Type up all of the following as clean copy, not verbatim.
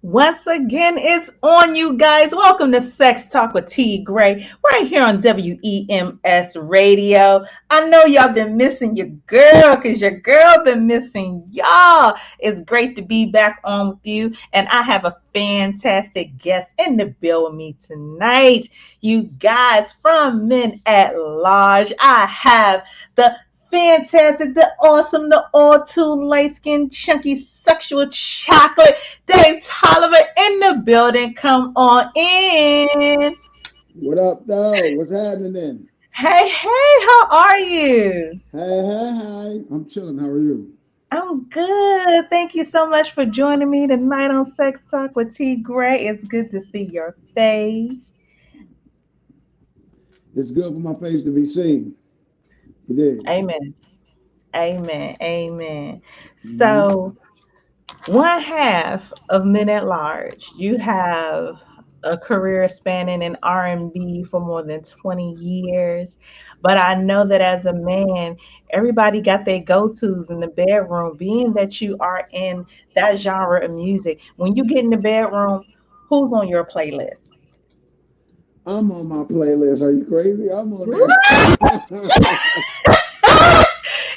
Once again, it's on, you guys. Welcome to Sex Talk with T. Graye, right here on WEMS Radio. I know y'all been missing your girl because your girl been missing y'all. It's great to be back on with you, and I have a fantastic guest in the bill with me tonight. You guys, from Men at Large, I have the fantastic, the awesome, the all too light skinned, chunky, sexual chocolate, Dave Tolliver in the building. Come on in. What up, though? What's happening then? Hey, hey, how are you? Hey. I'm chilling. How are you? I'm good. Thank you so much for joining me tonight on Sex Talk with T. Graye. It's good to see your face. It's good for my face to be seen. It is. Amen. Amen. Amen. Mm-hmm. So, one half of Men at Large, you have a career spanning in R&B for more than 20 years. But I know that as a man, everybody got their go-tos in the bedroom. Being that you are in that genre of music, when you get in the bedroom, who's on your playlist? I'm on my playlist. Are you crazy? I'm on What? that.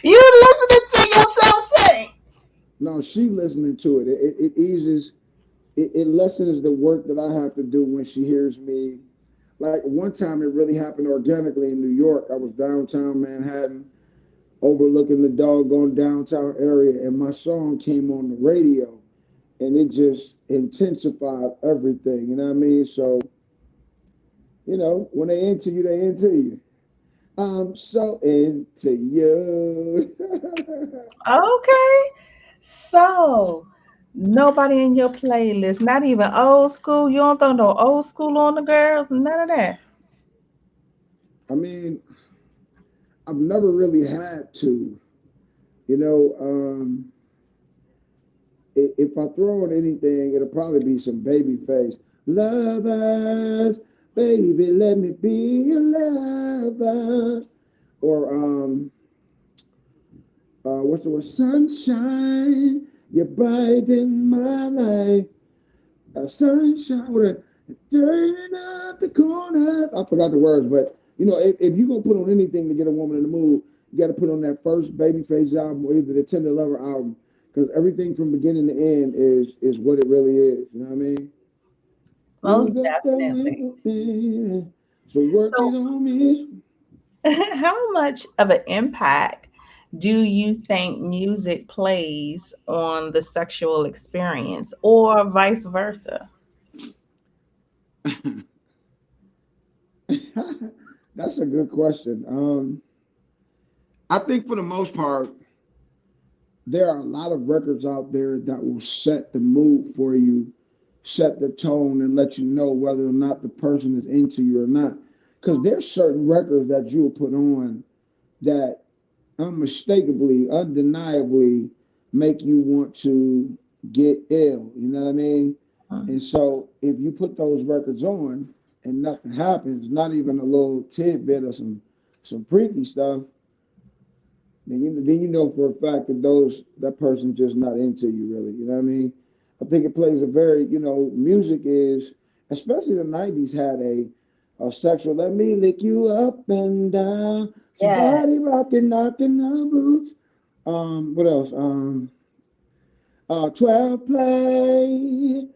You listening to yourself sing? No, she listening to it. It eases, it lessens the work that I have to do when she hears me. Like one time, it really happened organically in New York. I was downtown Manhattan, overlooking the doggone downtown area, and my song came on the radio, and it just intensified everything. You know what I mean? So, when they into you, they into you. I'm so into you. Okay. So, nobody in your playlist, not even old school. You don't throw no old school on the girls, none of that. I mean, I've never really had to. You know, if I throw on anything, it'll probably be some baby face. Lovers, baby, let me be your lover. Or what's the word? Sunshine, you're bright in my life. Sunshine, with a turning up the corner. I forgot the words, but if you're gonna put on anything to get a woman in the mood, you got to put on that first Babyface album or either the Tender Lover album, because everything from beginning to end is what it really is. You know what I mean? You Most got the definitely. real thing, so work it So, on me. how much of an impact do you think music plays on the sexual experience or vice versa? That's a good question. I think for the most part, there are a lot of records out there that will set the mood for you, set the tone, and let you know whether or not the person is into you or not. Because there's certain records that you'll put on that unmistakably, undeniably make you want to get ill. You know what I mean? And so if you put those records on and nothing happens, not even a little tidbit or some freaky stuff, then you know for a fact that that person's just not into you really. You know what I mean? I think it plays a very, music is, especially the '90s had a sexual. Let me lick you up and down, Yeah. somebody rocking, knocking the boots. What else? 12 play.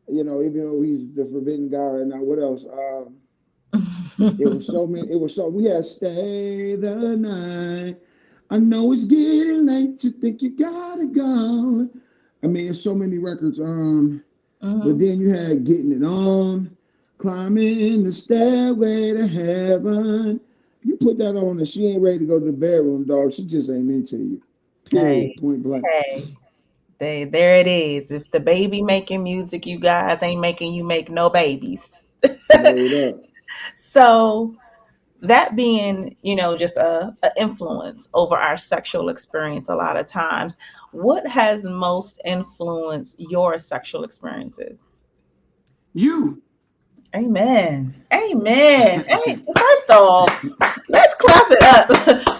Even though he's the forbidden guy right now. What else? It was so many. It was so we had stay the night. I know it's getting late. You think you gotta go. I mean, it's so many records. But Mhm. then you had getting it on, climbing the stairway to heaven. You put that on and she ain't ready to go to the bedroom, dog. She just ain't into you. Hey, Period. Point blank. hey, there it is. If the baby making music, you guys ain't making you make no babies. Word up. So, that being, just a influence over our sexual experience a lot of times, what has most influenced your sexual experiences? You. Amen. Amen. Hey, first off, let's clap it up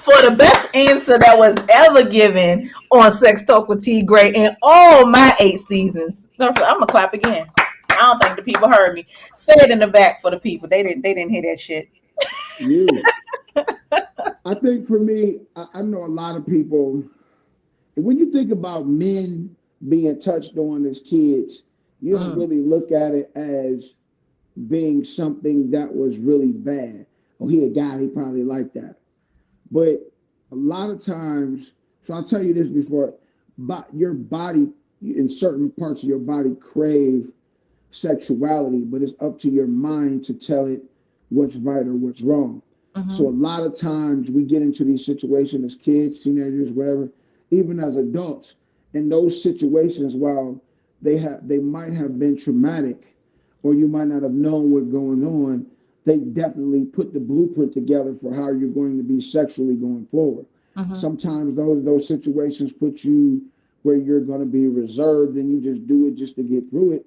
for the best answer that was ever given on Sex Talk with T Gray in all my 8 seasons. No, I'm gonna clap again. I don't think the people heard me. Say it in the back for the people. They didn't hear that shit. You. I think for me, I know a lot of people. When you think about men being touched on as kids, you don't Mm, really look at it as being something that was really bad. Oh, he a guy, he probably liked that. But a lot of times, so I'll tell you this before, but your body, in certain parts of your body, crave sexuality, but it's up to your mind to tell it what's right or what's wrong. So a mhm, lot of times we get into these situations as kids, teenagers, whatever, even as adults, in those situations, while they might have been traumatic, or you might not have known what's going on, they definitely put the blueprint together for how you're going to be sexually going forward. mhm. Sometimes those situations put you where you're going to be reserved and you just do it just to get through it,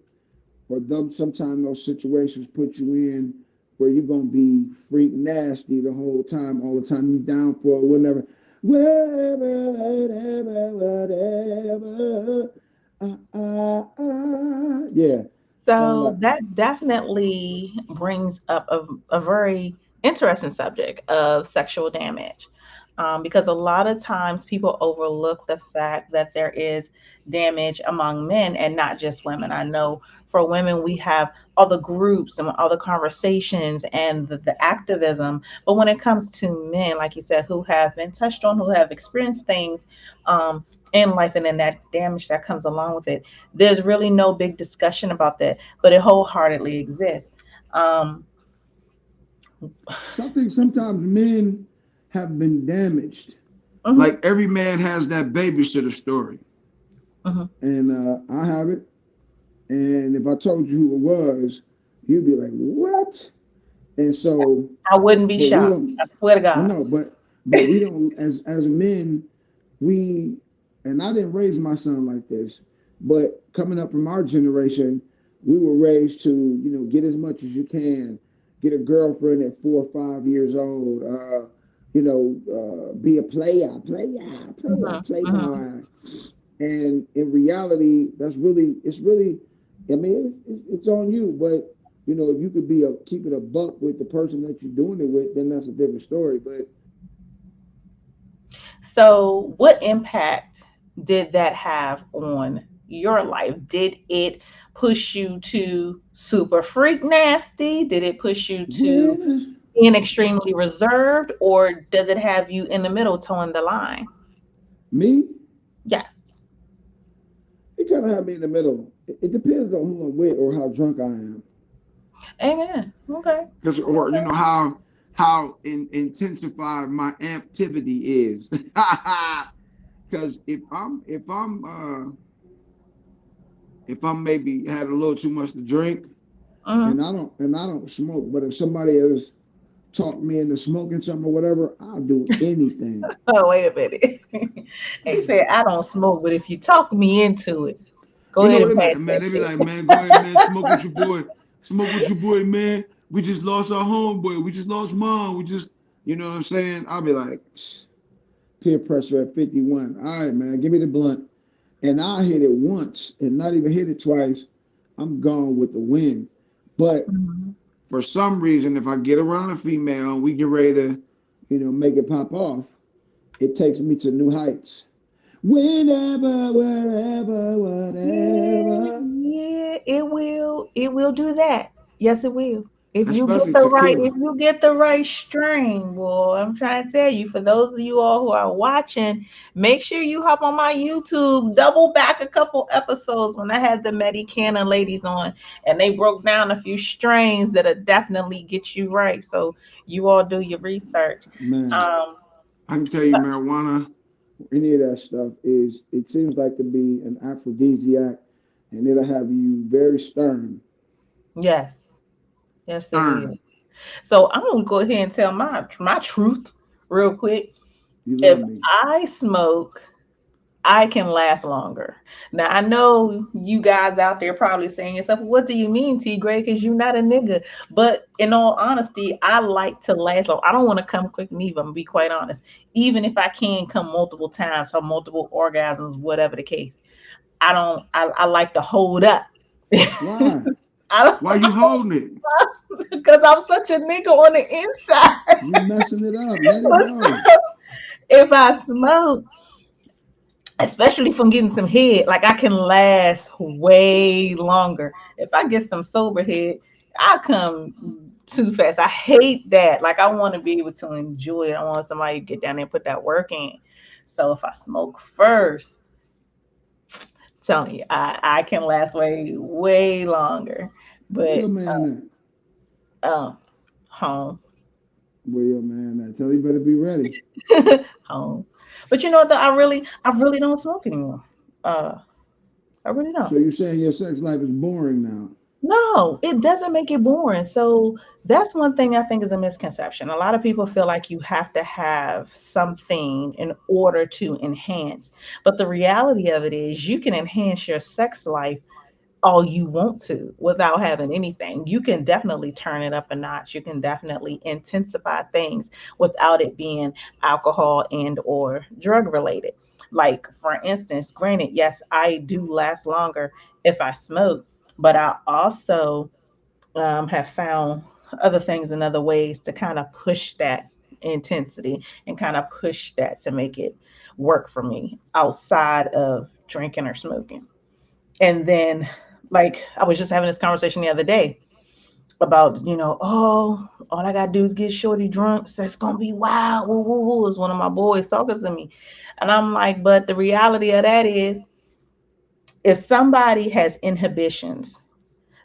or sometimes those situations put you in where you're gonna be freak nasty the whole time, all the time. You down for it, whatever, whatever, whatever, yeah, all So that. that definitely brings up a very interesting subject of sexual damage. Because a lot of times people overlook the fact that there is damage among men and not just women. I know for women, we have all the groups and all the conversations and the activism. But when it comes to men, like you said, who have been touched on, who have experienced things in life and then that damage that comes along with it, there's really no big discussion about that, but it wholeheartedly exists. Um, So I think sometimes men have been damaged. mhm, Like every man has that babysitter story, mhm. and I have it. And if I told you who it was, you'd be like, "What?" And so, I wouldn't be but we shocked. don't. I swear to I God. know, but we don't, as men, we, and I didn't raise my son like this, but coming up from our generation, we were raised to, get as much as you can, get a girlfriend at 4 or 5 years old, be a player, Mhm, mhm. playboy. And in reality, it's really, I mean, it's on you, but if you could keep it a buck with the person that you're doing it with, then that's a different story. But So, what impact did that have on your life? Did it push you to super freak nasty? Did it push you to when being extremely reserved, or does it have you in the middle towing the line? me, Yes. it kind of had me in the middle. It depends on who I'm with or how drunk I am. Amen. Okay. Because, or how intensified my activity is. Because if I'm maybe had a little too much to drink, Mhm. and I don't smoke, but if somebody has talked me into smoking something or whatever, I'll do anything. Oh, wait a minute. He said, I don't smoke, but if you talk me into it, go You know ahead what and they be pass like, man? that They be shit. like, man, go ahead, man, smoke with your boy, man. We just lost our homeboy. We just lost mom. You know what I'm saying? I'll be like, peer pressure at 51. All right, man, give me the blunt. And I hit it once and not even hit it twice. I'm gone with the wind. But Mhm. for some reason, if I get around a female and we get ready to, make it pop off, it takes me to new heights. Whenever, wherever, Yeah, whatever. yeah, it will. It will do that. Yes, it will. Especially tequila. If you get the right strain, boy, I'm trying to tell you, for those of you all who are watching, make sure you hop on my YouTube, double back a couple episodes when I had the Medicana ladies on, and they broke down a few strains that'll definitely get you right. So you all do your research. Man, Um, I can tell you marijuana, any of that stuff it seems like to be an aphrodisiac, and it'll have you very stern. yes, yes, it will. Stern. So I'm gonna go ahead and tell my truth real quick. You love If me. I smoke I can last longer. Now I know you guys out there probably saying yourself, "What do you mean, T Gray? Because you're not a nigga." But in all honesty, I like to last long. I don't want to come quick neither. I'm gonna be quite honest. Even if I can come multiple times or multiple orgasms, whatever the case, I don't. I like to hold up. Why? I don't Why you holding it? because I'm such a nigga on the inside. You messing it up. Let it go. If I smoke, especially from getting some head, like I can last way longer. If I get some sober head, I come too fast. I hate that. Like I want to be able to enjoy it. I want somebody to get down there and put that work in. So if I smoke first, telling you, I can last way longer. Where But your man at? um, home, Where your man at? Tell you better be ready. home. But you know what? Though, I really don't smoke anymore. Uh, I really don't. So you saying your sex life is boring now? No, it doesn't make it boring. So that's one thing I think is a misconception. A lot of people feel like you have to have something in order to enhance. But the reality of it is you can enhance your sex life all you want to without having anything. You can definitely turn it up a notch. You can definitely intensify things without it being alcohol and or drug related. Like for instance, granted, yes, I do last longer if I smoke, but I also have found other things and other ways to kind of push that intensity and kind of push that to make it work for me outside of drinking or smoking. And then, like, I was just having this conversation the other day about, oh, all I gotta do is get shorty drunk. So it's gonna be wild. Woo, woo, woo, is one of my boys talking to me. And I'm like, but the reality of that is, if somebody has inhibitions,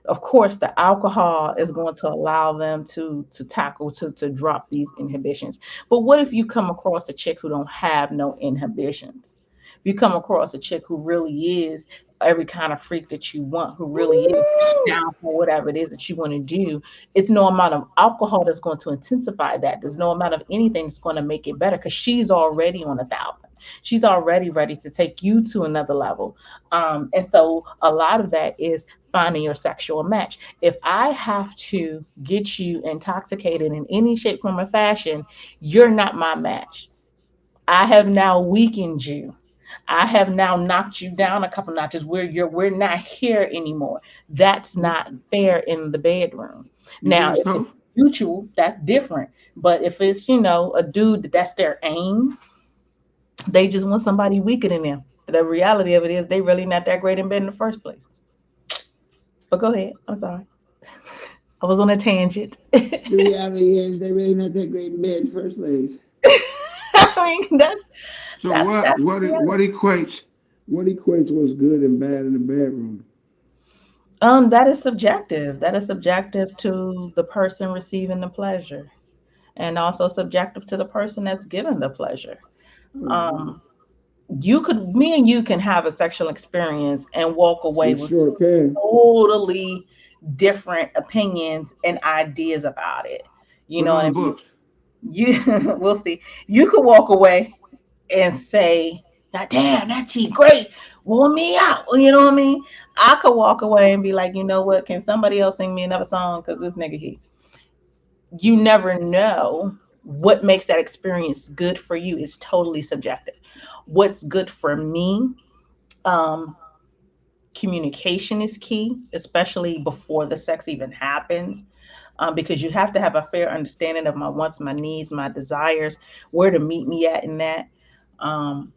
of course the alcohol is going to allow them to tackle to drop these inhibitions. But what if you come across a chick who don't have no inhibitions? If you come across a chick who really is every kind of freak that you want, who really is Woo! down for whatever it is that you want to do, it's no amount of alcohol that's going to intensify that. There's no amount of anything that's going to make it better because she's already on 1,000. She's already ready to take you to another level. And so a lot of that is finding your sexual match. If I have to get you intoxicated in any shape, form, or fashion, you're not my match. I have now weakened you. I have now knocked you down a couple notches where we're not here anymore. That's You, not fair in the bedroom. you Now, being if it's tough? mutual, that's different. But if it's, a dude that's their aim, they just want somebody weaker than them. The reality of it is they really not that great in bed in the first place. But go ahead. I'm sorry. I was on a tangent. The reality is they really not that great in bed in the first place. I mean, So that's what equates what's good and bad in the bedroom? that is subjective. That is subjective to the person receiving the pleasure, and also subjective to the person that's given the pleasure. Oh, Um, me and you can have a sexual experience and walk away we with sure two can. totally different opinions and ideas about it. You Put it know on what the I mean? books. You we'll see. You could walk away and say, "God damn, that tea great, wore me out." You know what I mean? I could walk away and be like, "You know what? Can somebody else sing me another song? Because this nigga he." You never know what makes that experience good for you is totally subjective. What's good for me? Um, Communication is key, especially before the sex even happens. Because you have to have a fair understanding of my wants, my needs, my desires, where to meet me at in that. Um,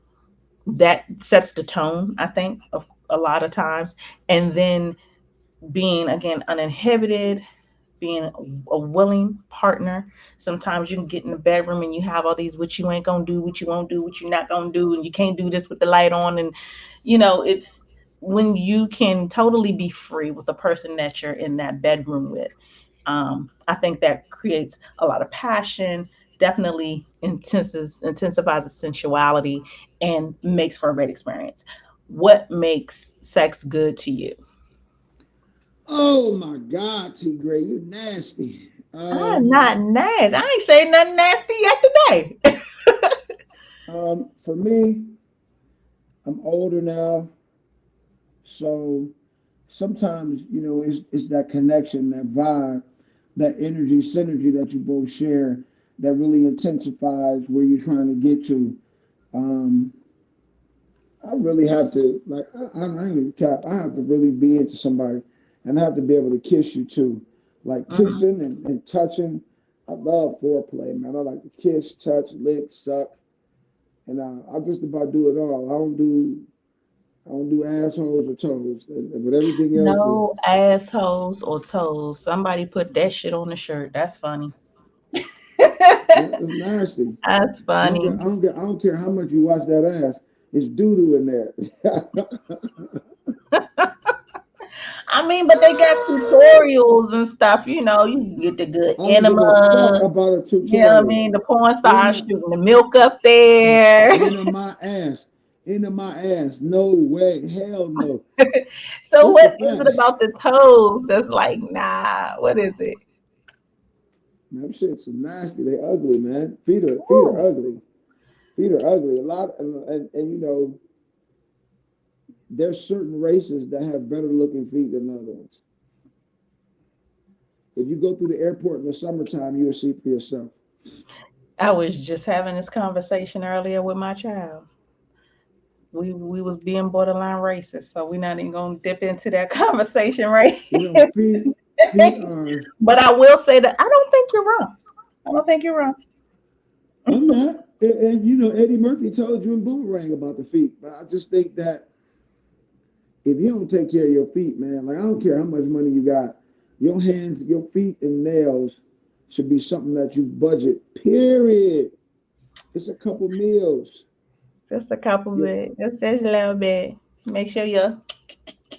that sets the tone, I think, of a lot of times. And then being again uninhibited, being a willing partner. Sometimes you can get in the bedroom and you have all these what you ain't gonna do, what you won't do, what you not gonna do, and you can't do this with the light on. And it's when you can totally be free with the person that you're in that bedroom with. I think that creates a lot of passion, definitely intensifies the sensuality, and makes for a great experience. What makes sex good to you? Oh my God, T Gray, you nasty. I'm not nasty. I ain't saying nothing nasty yet today. For me, I'm older now, so sometimes it's that connection, that vibe, that energy synergy that you both share that really intensifies where you're trying to get to. Um, I really have to I ain't even cap. I have to really be into somebody, and I have to be able to kiss you too, like Hmm. kissing and touching. I love foreplay, man. I like to kiss, touch, lick, suck, and I just about do it all. I don't do assholes or toes, but everything else is No assholes or toes. Somebody put that shit on the shirt. That's funny. it's nasty. That's funny. I don't care how much you wash that ass. It's doo doo in there. I mean, but they got tutorials and stuff. You know, you can get the good I don't give a fuck enema. about a You know what I tutorial. mean? The porn In stars the shooting the milk up there. into my ass, into my ass. No way, hell no. So Just the what is it fact, about the toes that's like, nah, what is it? man, them shits is nasty. They ugly, man. Feet are Ooh. ugly. Feet are ugly. A lot, and there's certain races that have better looking feet than other ones. If you go through the airport in the summertime, you'll see for yourself. I was just having this conversation earlier with my child. We was being borderline racist, so we're not even gonna dip into that conversation right here. Feet are. But I will say that I don't think you're wrong. I don't think you're wrong. I'm not. And Eddie Murphy told you in Boomerang about the feet, but I just think that if you don't take care of your feet, man, like I don't care how much money you got, your hands, your feet, and nails should be something that you budget. Period. It's a couple meals. Just a couple Your bit, just a little bit. Make sure you're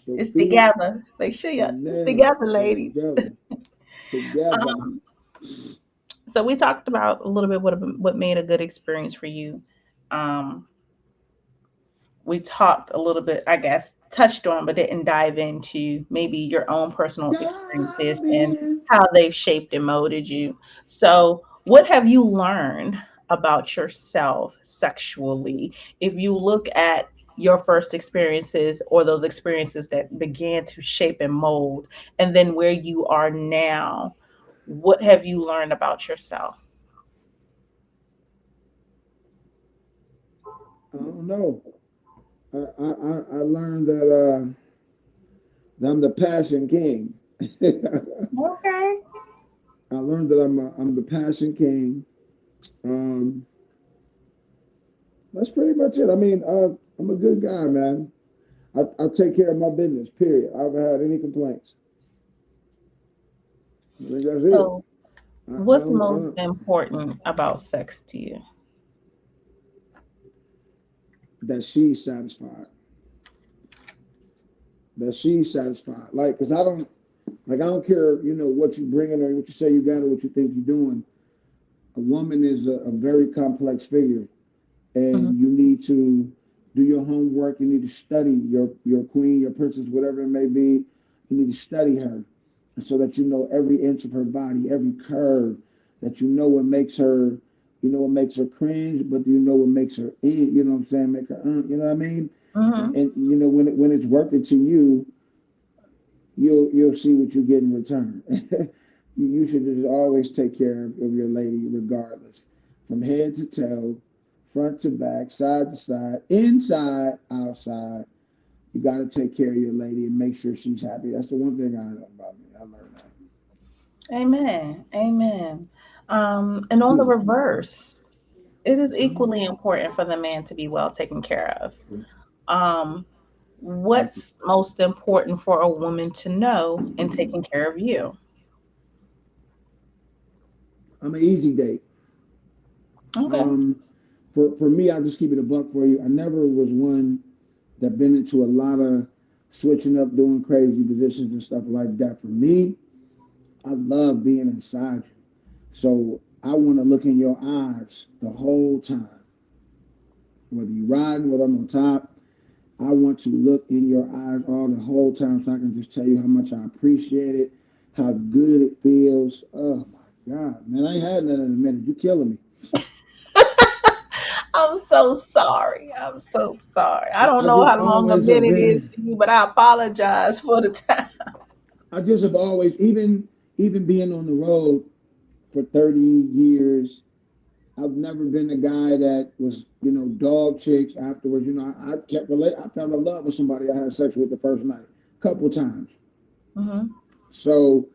your it's feet together. Make sure you're and it's nails together, are ladies. together. Together. Um, so we talked about a little bit what made a good experience for you. Um, we talked a little bit, I guess, touched on, but didn't dive into maybe your own personal experiences and Diving. how they've shaped and molded you. So, what have you learned about yourself sexually? If you look at your first experiences or those experiences that began to shape and mold, and then where you are now, what have you learned about yourself? I don't know. I learned that I'm the passion king. Okay. I learned that I'm the passion king. Um, that's pretty much it. I mean, I'm a good guy, man. I take care of my business. Period. I haven't had any complaints. I think that's it. So, I what's don't. I most don't. important about sex to you? That she's satisfied. That she's satisfied. Like, cause I don't. Like, I don't care. What you bringing or what you say you got or what you think you're doing. A woman is a very complex figure, Mhm. and you need to do your homework. You need to study your queen, your princess, whatever it may be. You need to study her so that you know every inch of her body, every curve, that you know what makes her cringe, but you know what makes her in, you know what I'm saying, make her, you know what I mean? And, Mhm. and when it's worth it to you, you'll see what you get in return. You should just always take care of your lady regardless, from head to toe, front to back, side to side, inside, outside. You got to take care of your lady and make sure she's happy. That's the one thing I know about me. I learned that. Amen. Amen. And on the reverse, it is Mhm. equally important for the man to be well taken care of. Um, Thank you. what's most important for a woman to know in taking care of you? I'm an easy date. Okay. Um, for me, I'll just keep it a buck for you. I never was one that been into a lot of switching up, doing crazy positions and stuff like that. For me, I love being inside you. So I want to look in your eyes the whole time. Whether you riding, whether I'm on top, I want to look in your eyes all the whole time so I can just tell you how much I appreciate it, how good it feels. Oh my God, man, I ain't had that in a minute. You killing me. I'm so sorry. I'm so sorry. I don't I know just how long a always have minute is been. for you, but I apologize for the time. I just have always, even being on the road for 30 years, I've never been a guy that was, dog chicks afterwards. I kept relate. I fell in love with somebody I had sex with the first night, a couple times. Hmm. So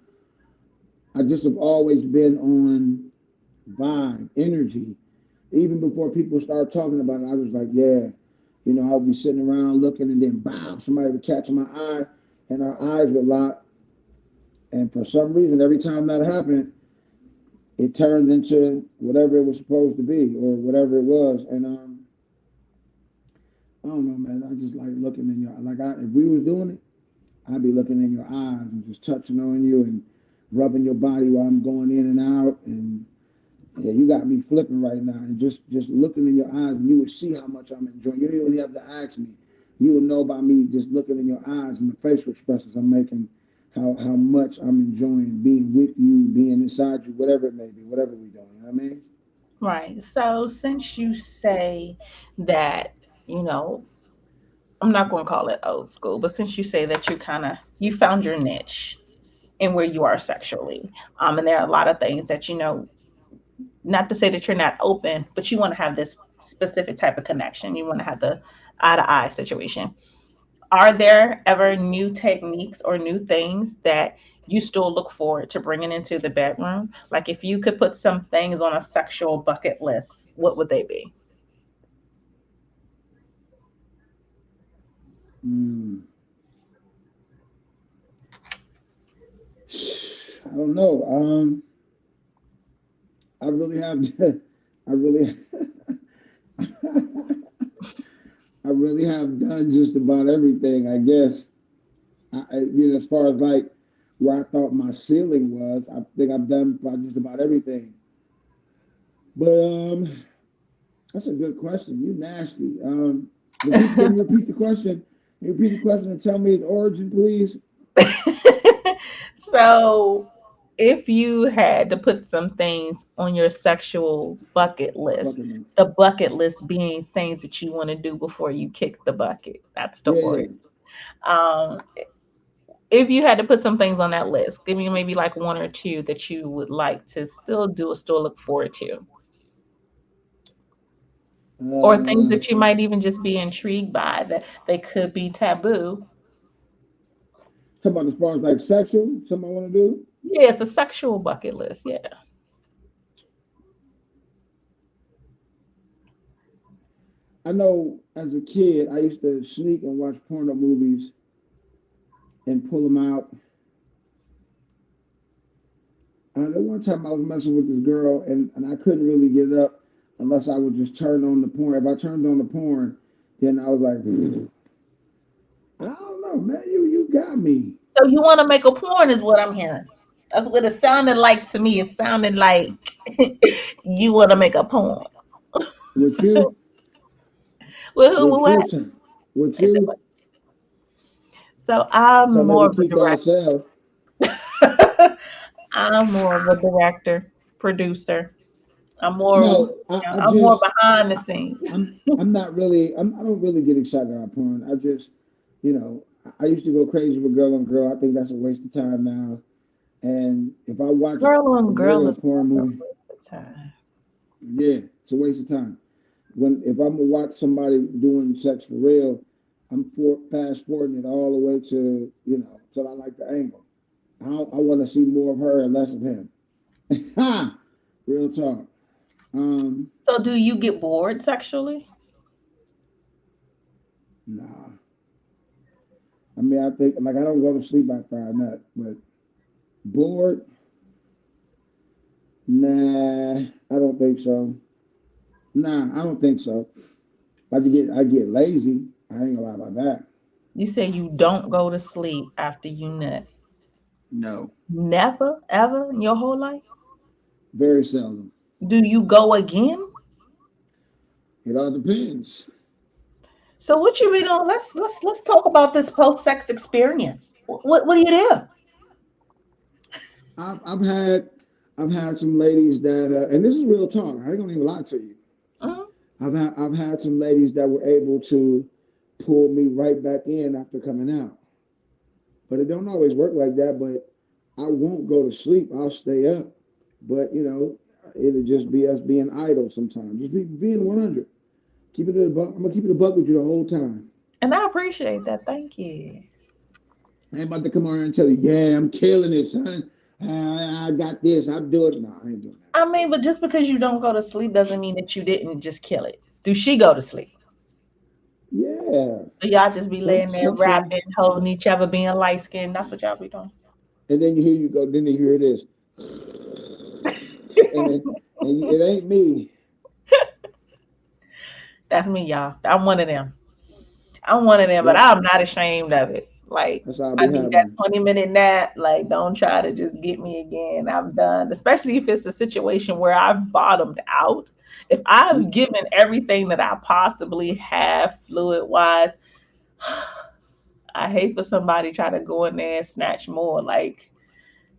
I just have always been on vibe, energy. Even before people start talking about it, I was like, yeah, I'll be sitting around looking, and then bow, somebody would catch my eye, and our eyes would lock. And for some reason, every time that happened, it turned into whatever it was supposed to be or whatever it was. And I don't know, man. I just like looking in your if we was doing it, I'd be looking in your eyes and just touching on you and rubbing your body while I'm going in and out. And yeah, you got me flipping right now. And just looking in your eyes, and you would see how much I'm enjoying. You don't even have to ask me. You would know by me just looking in your eyes and the facial expressions I'm making, how much I'm enjoying being with you, being inside you, whatever it may be, whatever we doing. You know what I mean? Right. So since you say that, you know, I'm not going to call it old school, but since you say that you found your niche in where you are sexually, and there are a lot of things that not to say that you're not open, but you want to have this specific type of connection. You want to have the eye to eye situation. Are there ever new techniques or new things that you still look forward to bringing into the bedroom? Like if you could put some things on a sexual bucket list, what would they be? Mm, I don't know. I really have. I really. I really have done just about everything. I guess. As far as like where I thought my ceiling was, I think I've done about just about everything. But that's a good question. You nasty. Can you repeat the question? Can you repeat the question and tell me its origin, please? So, if you had to put some things on your sexual bucket list, Bucket list. the bucket list being things that you want to do before you kick the bucket. That's the Yeah, word. yeah. Um, if you had to put some things on that list, give me maybe like one or two that you would like to still do or still look forward to, or things Uh, that you might even just be intrigued by that they could be taboo. talk about as far as like sexual, something I want to do. Yeah, it's a sexual bucket list. Yeah. I know as a kid, I used to sneak and watch porno movies and pull them out. And then one time I was messing with this girl, and I couldn't really get it up unless I would just turn on the porn. If I turned on the porn, then I was like, I don't know, man, you got me. So you want to make a porn, is what I'm hearing. That's what it sounded like to me. It sounded like you want to make a porn. With you, Well, who? with What? you, with you. So I'm So maybe more of a keep to ourselves. director. I'm more of a director, producer. I'm more, No, I I'm more just behind the scenes. I'm not really I don't really get excited about porn. I just I used to go crazy with girl on girl. I think that's a waste of time now. And if I watch Girl a on girl girl or is porn never a movie, waste of time. yeah, it's a waste of time. When if I'm gonna watch somebody doing sex for real, I'm fast forwarding it all the way to till I like the angle. I want to see more of her and less of him. Ha! Real talk. Um, So do you get bored sexually? nah. I mean, I think like I don't go to sleep after I nut, but bored? Nah, I don't think so. Nah, I don't think so. I get lazy. I ain't gonna lie about that. You say you don't go to sleep after you nut. No, Never, ever in your whole life? very seldom. Do you go again? It all depends. So what you been on? Let's talk about this post sex experience. What do you do? I've, I've had I've had some ladies that, and this is real talk. I ain't gonna even lie to you. Mhm. I've had some ladies that were able to pull me right back in after coming out, but it don't always work like that. But I won't go to sleep. I'll stay up, but it'll just be us being idle sometimes. Just being 100. Keep it a buck. I'm gonna keep it a buck with you the whole time. And I appreciate that. Thank you. I ain't about to come around and tell you, yeah, I'm killing it, son. I got this. I'm doing it. No, I ain't doing that. I mean, but just because you don't go to sleep doesn't mean that you didn't just kill it. Do she go to sleep? Yeah. Do y'all just be laying there Some, rapping, holding each other, being light skinned? That's what y'all be doing. and then you go. Then you hear this, and it ain't me. That's me, y'all. I'm one of them. I'm one of them, but Yep, I'm not ashamed of it. Like, that's how I I be need that having. 20-minute nap. Like, don't try to just get me again. I'm done. Especially if it's a situation where I've bottomed out. If I've It. given everything that I possibly have fluid wise, I hate for somebody try to go in there and snatch more. Like,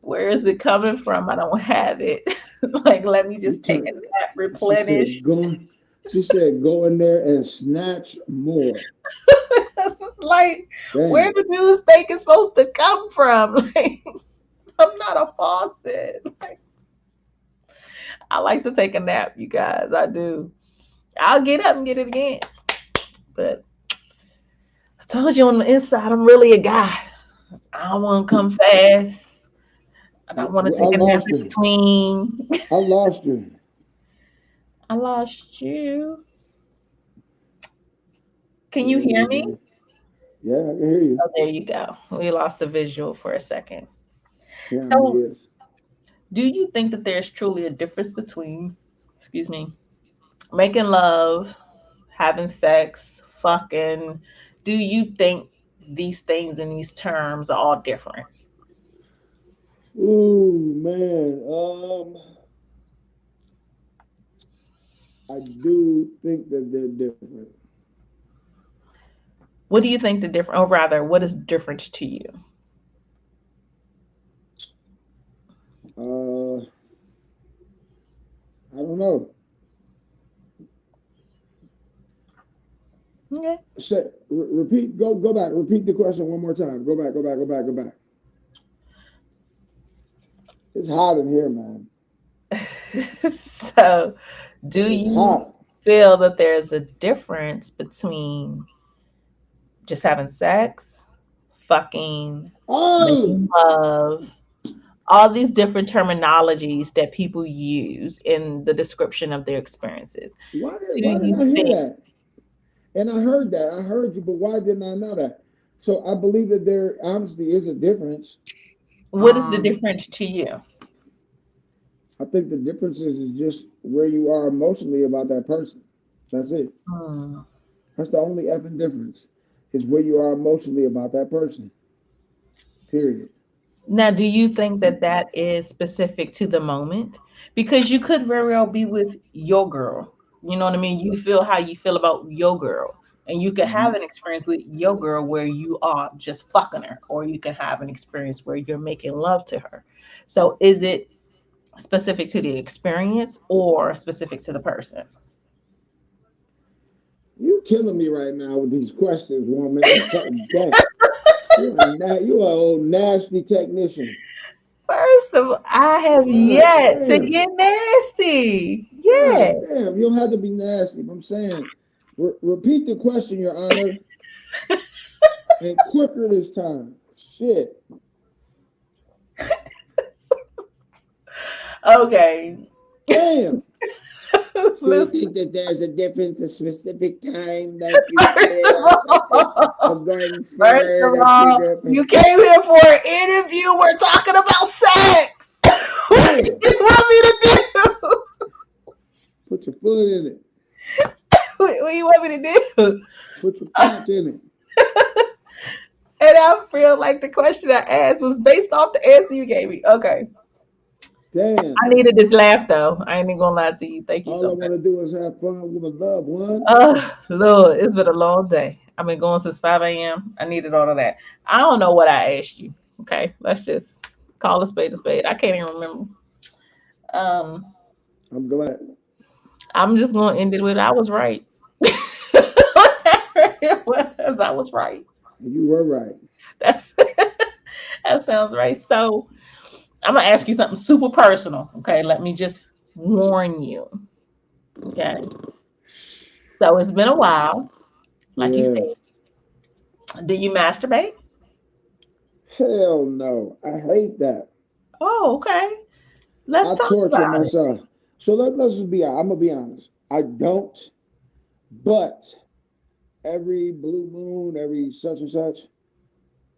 where is it coming from? I don't have it. Like, let me You just take a turn. nap, She replenish. said, "Go." She said, "Go in there and snatch more." It's just like, where Damn. the news think it's supposed to come from? Like, I'm not a faucet. Like, I like to take a nap, you guys. I do. I'll get up and get it again. But I told you on the inside, I'm really a guy. I don't want to come fast. I don't want to I take a nap lost in her. between. I lost her. I lost you. Can you Yeah, hear you me? did. Yeah, I can hear you. Oh, there you go. We lost the visual for a second. Camera So, is. do you think that there's truly a difference between, excuse me, making love, having sex, fucking? Do you think these things and these terms are all different? Ooh, man. I do think that they're different. What do you think the difference, or rather, what is the difference to you? Uh, I don't know. Okay. Repeat. Go back. Repeat the question one more time. Go back. Go back. Go back. Go back. It's hot in here, man. So, do It's you hot. feel that there's a difference between just having sex, fucking, Oh, making love, all these different terminologies that people use in the description of their experiences? Do why did you I hear think, that? And I heard that. I heard you, but why didn't I know that? So I believe that there honestly is a difference. what is the Um, difference to you? I think the difference is just where you are emotionally about that person. That's it. Hmm. That's the only effing difference. Is where you are emotionally about that person. Period. Now, do you think that that is specific to the moment? Because you could very well be with your girl. You know what I mean? You feel how you feel about your girl. And you could have Mm-hmm. an experience with your girl where you are just fucking her, or you can have an experience where you're making love to her. So, is it specific to the experience or specific to the person? You killing me right now with these questions, woman. Dang. You are an old nasty technician. First of all, I have God yet to damn. get nasty. Yeah. God damn. You don't have to be nasty. I'm saying, repeat the question, Your Honor, and quicker this time. Shit. Okay. Damn. Do you Listen, think that there's a difference, a specific time, like you first feel of or something, or all, going first forward of or all, trigger? you came here for an interview. We're talking about sex. What do Damn. you want me to do? Put your foot in it. What do you want me to do? Put your pants in it. And I feel like the question I asked was based off the answer you gave me. Okay. I Damn. needed this laugh though. I ain't even gonna lie to you. Thank you All so I much. want to do is have fun with my loved ones. Oh, Lord, it's been a long day. I've been going since 5 a.m. I needed all of that. I don't know what I asked you. Okay, let's just call a spade a spade. I can't even remember. Um, I'm glad. I'm just gonna end it with I was right. Whatever it was, I was right. You were right. That's that sounds right. So I'm gonna ask you something super personal. Okay, let me just warn you. Okay, so it's been a while, like you Yeah. said. Do you masturbate? Hell no. I hate that. Oh, okay. Let's I talk torture about it. myself. So let's just be. I'm gonna be honest. I don't. But every blue moon, every such and such,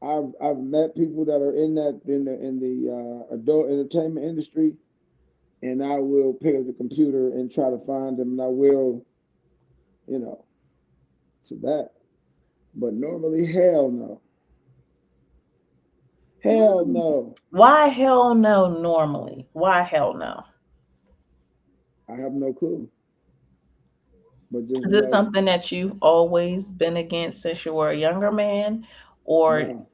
I've met people that are in that in the adult entertainment industry, and I will pick up the computer and try to find them, and I will, you know, to that. But normally, hell no, hell Hmm. no. Why hell no? Normally, why hell no? I have no clue. But just Is it know, something that you've always been against since you were a younger man, or no.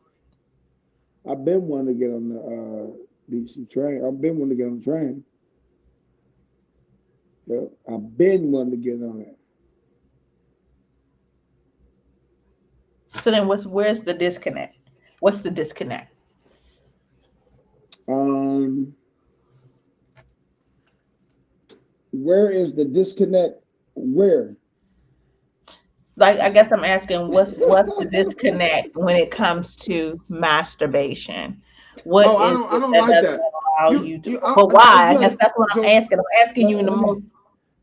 I've been wanting to get on the BC train. I've been wanting to get on the train. Yeah, I've been wanting to get on it. so? Then, where's the disconnect? What's the disconnect? Um, where is the disconnect? Where? Like, I guess I'm asking, what's the disconnect when it comes to masturbation? What Oh, is I it don't that like doesn't that. allow you to? You But why? I guess again. that's what I'm So asking. I'm asking you in the let me most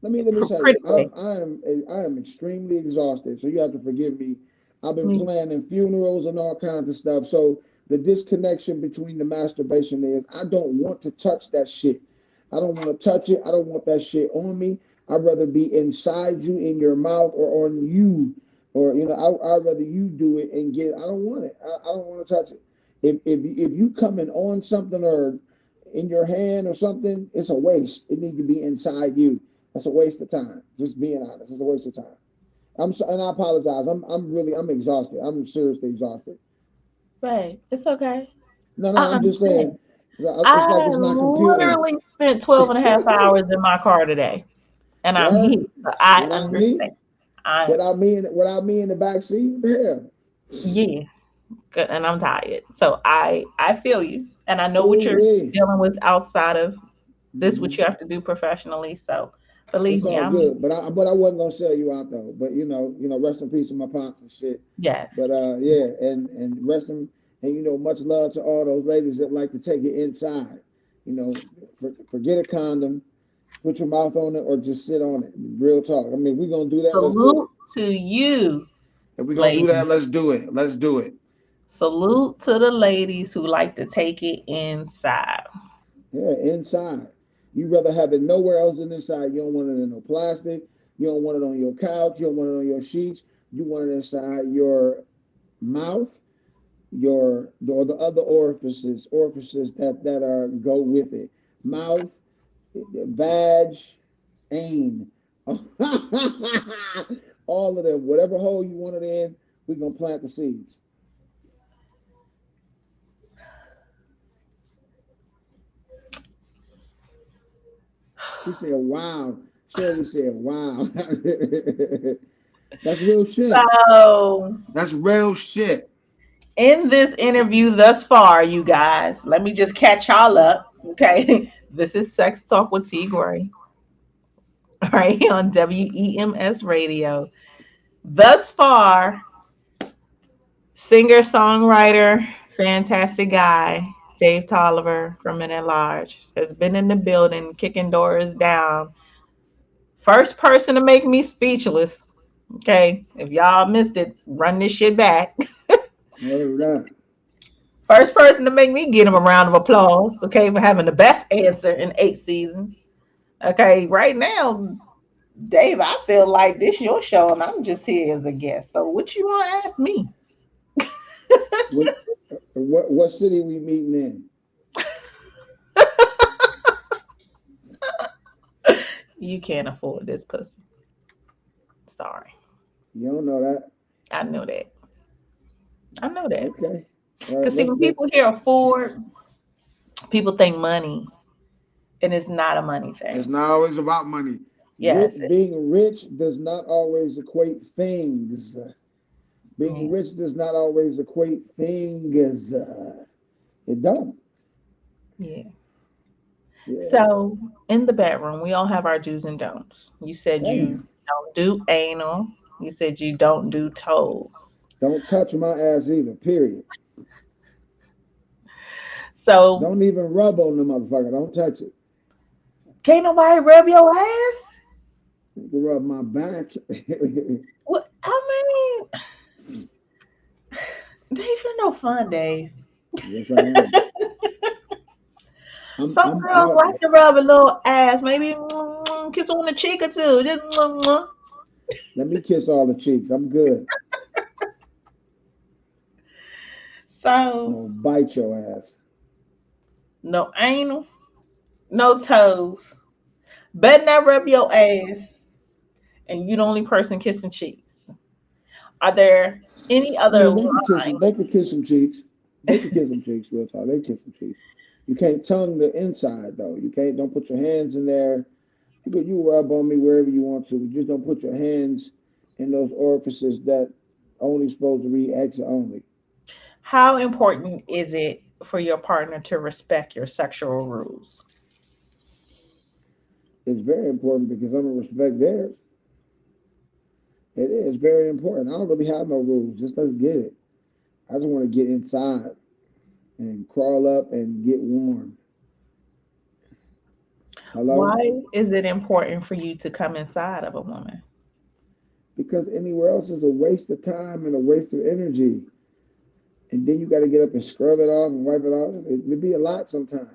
let me say pretty it. way. I am extremely exhausted. So you have to forgive me. I've been Me. planning funerals and all kinds of stuff. So the disconnection between the masturbation is I don't want to touch that shit. I don't want to touch it. I don't want that shit on me. I'd rather be inside you, in your mouth, or on you, or I'd rather you do it and get it. I don't want it. I don't want to touch it. If you coming on something or in your hand or something, it's a waste. It needs to be inside you. That's a waste of time. Just being honest, it's a waste of time. I'm so, and I apologize. I'm exhausted. I'm seriously exhausted. Right. It's okay. No, I I'm just saying. understand. It's like I it's not computing. literally spent 12 and a half hours in my car today, and I'm Word here. So I without me, understand. I without me in the back seat. What the hell? Yeah, good, and I'm tired. So I feel you, and I know what Ooh you're wee. dealing with outside of this, what Mm-hmm. you have to do professionally. So believe It's me, all I'm good, but I wasn't gonna sell you out though. But rest in peace to my pops and shit. yes. But yeah, and rest in and much love to all those ladies that like to take it inside. You know, forget a condom, put your mouth on it, or just sit on it. Real talk. I mean, if we're gonna do that, let's do it. Salute to you, If we're gonna do ladies. that, let's do it. Let's do it. Salute to the ladies who like to take it inside. Yeah, inside. You rather have it nowhere else than inside. You don't want it in no plastic. You don't want it on your couch. You don't want it on your sheets. You want it inside your mouth, your or the other orifices that are go with it. Mouth, vag, aim. All of them. Whatever hole you want it in, we're gonna plant the seeds. She said, wow. Shirley said, wow. That's real shit. So That's real shit. in this interview thus far, you guys, let me just catch y'all up. Okay. This is Sex Talk with T Gray, right here on WEMS Radio. Thus far, singer, songwriter, fantastic guy, Dave Tolliver from Men at Large has been in the building, kicking doors down. First person to make me speechless. Okay. If y'all missed it, run this shit back. Word that. First person to make me get him a round of applause, okay, for having the best answer in 8 seasons. Okay, right now, Dave, I feel like this your show and I'm just here as a guest. So what you want to ask me? What what city we meeting in? You can't afford this pussy. Sorry. You don't know that. I know that. I know that. Okay. All right, Because see, when people hear afford, people think money, and it's not a money it's thing. not always about money. Yes. Being rich does not always equate things. Being Yeah. rich does not always equate things. It don't. Yeah. Yeah. So in the bedroom, we all have our do's and don'ts. You said Hey, you don't do anal. You said you don't do toes. don't touch my ass either. Period. So Don't even rub on the motherfucker. Don't touch it. can't nobody rub your ass? You can rub my back. What I mean, Dave, you're no fun, Dave. Yes, I am. Some I'm girls out. like to rub a little ass, maybe kiss on the cheek or two. Just Let me kiss all the cheeks. I'm good. I'm So gonna bite your ass. no anal, no toes. Better not rub your ass, and you the only person kissing cheeks. Are there any I other mean, they could kiss line? them. They could kiss some cheeks. They could kiss some cheeks. Real talk. They kiss some cheeks. You can't tongue the inside though. You can't. Don't put your hands in there. You rub on me wherever you want to. Just don't put your hands in those orifices that only supposed to read exit only. How important is it for your partner to respect your sexual rules? It's very important because I'm gonna respect theirs. It is very important. I don't really have no rules. Just let's get it. I just want to get inside and crawl up and get warm. Hello? Why is it important for you to come inside of a woman? Because anywhere else is a waste of time and a waste of energy. And then you got to get up and scrub it off and wipe it off. It would be a lot sometimes.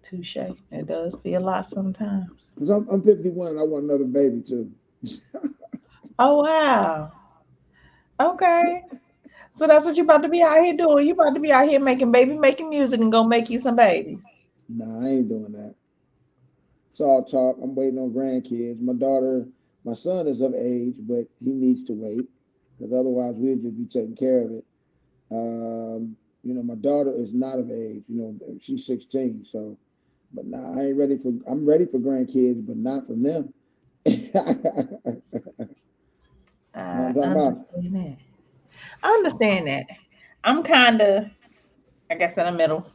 Touche. It does be a lot sometimes. Because I'm 51. I want another baby too. Oh wow. Okay. So that's what you about to be out here doing. You about to be out here making making music and go make you some babies. Nah, I ain't doing that. It's all talk. I'm waiting on grandkids. My son is of age, but he needs to wait because otherwise we'll just be taking care of it. My daughter is not of age. She's 16. So, but nah, I ain't ready for. I'm ready for grandkids, but not from them. You know what I'm I talking about? understand that. I understand that. I'm kind of, I guess, in the middle.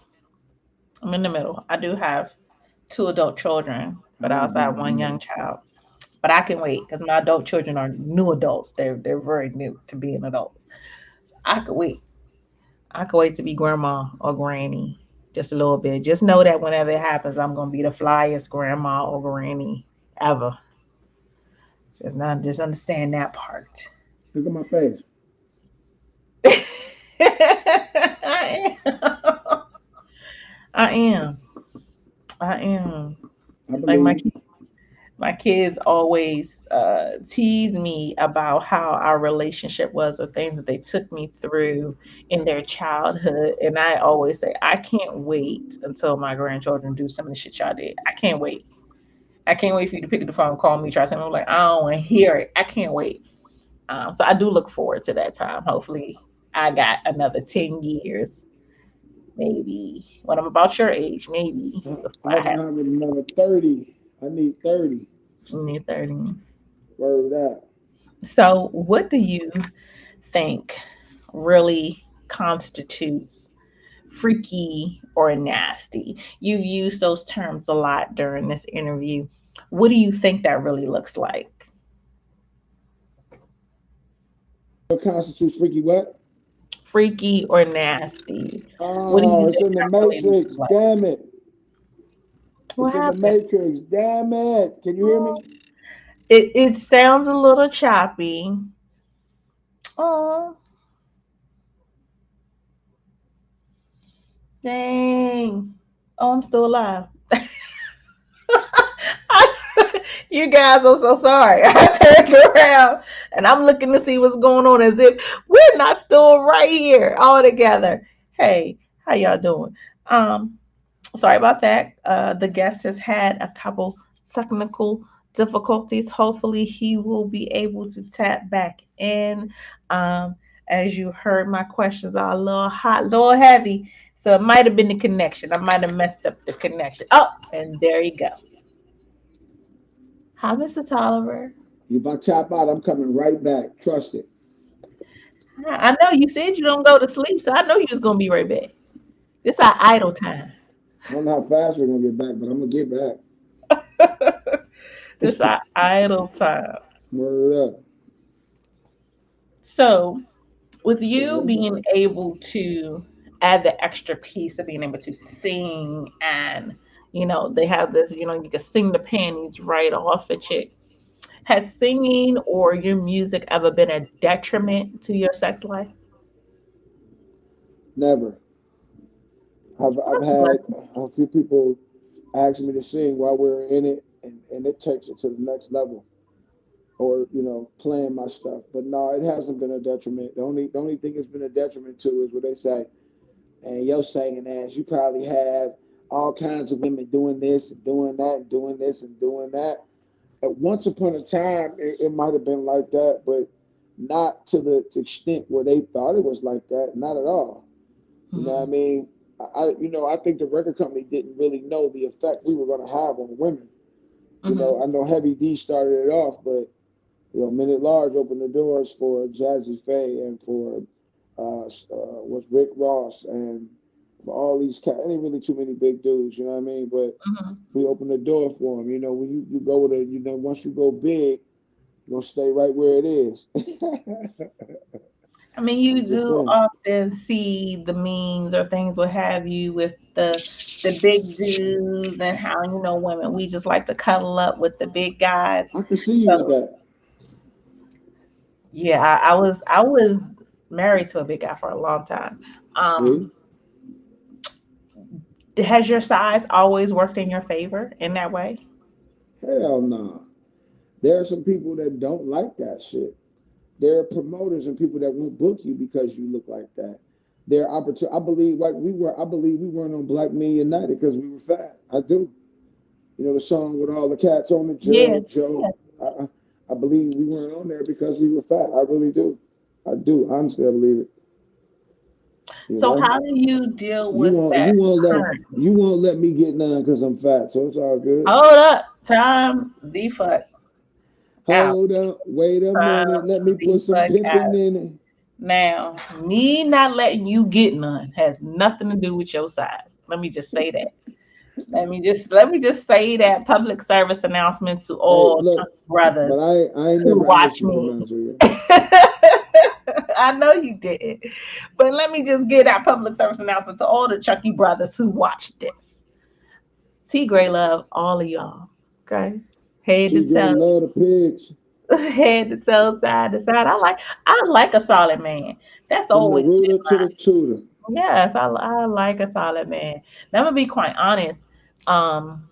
I'm in the middle. I do have two adult children, but I I'm also right have in the one young middle. child. But I can wait because my adult children are new adults. They're very new to being adults. I could wait. I could wait to be grandma or granny just a little bit. Just know that whenever it happens, I'm gonna be the flyest grandma or granny ever. Just understand that part. Look at my face. I am. I am. I am. I Like believe. my kids always tease me about how our relationship was or things that they took me through in their childhood. And I always say, I can't wait until my grandchildren do some of the shit y'all did. I can't wait. I can't wait for you to pick up the phone, call me, try something. I'm like, I don't want to hear it. I can't wait. So I do look forward to that time. Hopefully, I got another 10 years, maybe when I'm about your age, maybe before I I can have have another 30. I need 30. near 30. Word that. So, what do you think really constitutes freaky or nasty? You've used those terms a lot during this interview. What do you think that really looks like? What constitutes freaky what? Freaky or nasty? What do you Oh, it's think in the that really looks Matrix. like? Damn it. What It's in the happened? Matrix. Damn it. Can you hear me? It sounds a little choppy. Oh, dang. Oh, I'm still alive. You guys are so sorry. I turned around and I'm looking to see what's going on as if we're not still right here all together. Hey, how y'all doing? Um, Sorry about that. The guest has had a couple technical difficulties. Hopefully, he will be able to tap back in. Um, as you heard, my questions are a little hot, a little heavy. So it might have been the connection. I might have messed up the connection. Oh, and there you go. Hi, Mr. Tolliver. If I tap out, I'm coming right back. Trust it. I know you said you don't go to sleep, so I know you was gonna be right back. This our idle time. I don't know how fast we're gonna get back, but I'm gonna get back. This our idle time. Word up. So, with So you being able to add the extra piece of being able to sing, and they have this, you can sing the panties right off a chick. Has singing or your music ever been a detriment to your sex life? never. I've had a few people ask me to sing while we're in it, and it takes it to the next level. Or playing my stuff. But no, it hasn't been a detriment. The only thing it's been a detriment to is what they say. And your singing ass, you probably have all kinds of women doing this and doing that and doing this and doing that. At once upon a time, it might have been like that, but not to the extent where they thought it was like that. Not at all. You know what I Mhm. mean? I think the record company didn't really know the effect we were going to have on women. Mhm. I know Heavy D started it off, but Minute Large opened the doors for Jazzy Faye and for was Rick Ross and for all these cats. Ain't really too many big dudes, you know what I mean? But Mhm. we opened the door for them. When you go with once you go big, you're gonna stay right where it is. I mean, you I'm just do saying. often see the memes or things what have you with the big dudes, and how women, we just like to cuddle up with the big guys. I can see you with So that. yeah, I was married to a big guy for a long time. See? Has your size always worked in your favor in that way? Hell no. There are some people that don't like that shit. There are promoters and people that won't book you because you look like that. There are opportunities. I believe we weren't on Black Men United because we were fat. I do. The song with all the cats on it, Yeah. Gerald, Joe. I believe we weren't on there because we were fat. I really do. I do. Honestly, I believe it. You So know, how do you deal you with won't that you won't let current? you won't let me get none because I'm fat. So it's all good. Hold up, time the fuck out. Hold up, wait a minute. Time Let me the put some fuck pimping out. in it. Now, me not letting you get none has nothing to do with your size. Let me just say that. Let me just say that public service announcement to Hey, all look, chunky but brothers I ain't who never watch asked you to be me. honest with you. I know you didn't. But let me just get that public service announcement to all the chunky brothers who watch this. T Gray love all of y'all. Okay? Head to T Gray toe. love the pigs Head to toe, side to side. I like a solid man. That's from the always been rooter to the tutor. yes, I like a solid man. Now, I'm gonna be quite honest. Um,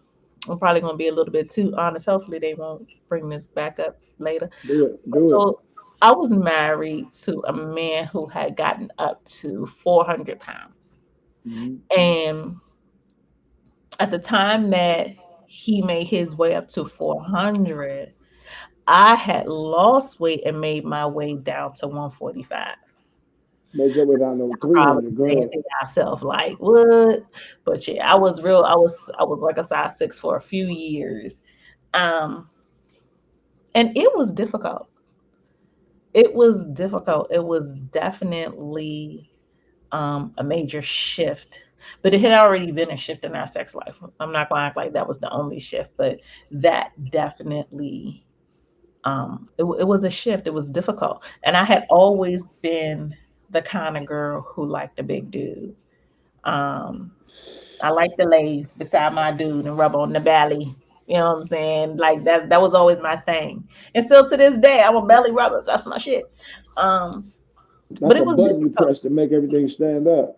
I'm probably gonna be a little bit too honest. Hopefully, they won't bring this back up later. Do it, do it. So, I was married to a man who had gotten up to 400 pounds, Mhm. and at the time that he made his way up to 400, I had lost weight and made my way down to 145. Made your way down to Probably 300. Go saying ahead. to myself like, what? But yeah, I was like a size 6 for a few years. Um and it was difficult. It was definitely a major shift. But it had already been a shift in our sex life. I'm not gonna act like that was the only shift, but that definitely it was a shift. It was difficult. And I had always been the kind of girl who liked a big dude. Um, I like to lay beside my dude and rub on the belly. You know what I'm saying? Like that was always my thing. And still to this day, I'm a belly rubber. That's my shit. Um, but That's it a was button you difficult. press to make everything stand up.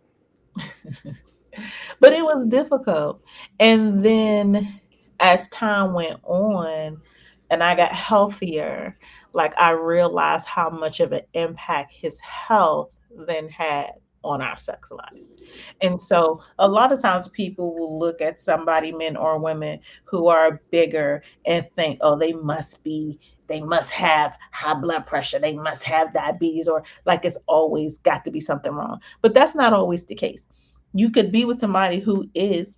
But it was difficult. And then as time went on and I got healthier, like I realized how much of an impact his health then had on our sex life. And so a lot of times people will look at somebody, men or women, who are bigger and think, oh, they must have high blood pressure, they must have diabetes, or like it's always got to be something wrong. But that's not always the case. You could be with somebody who is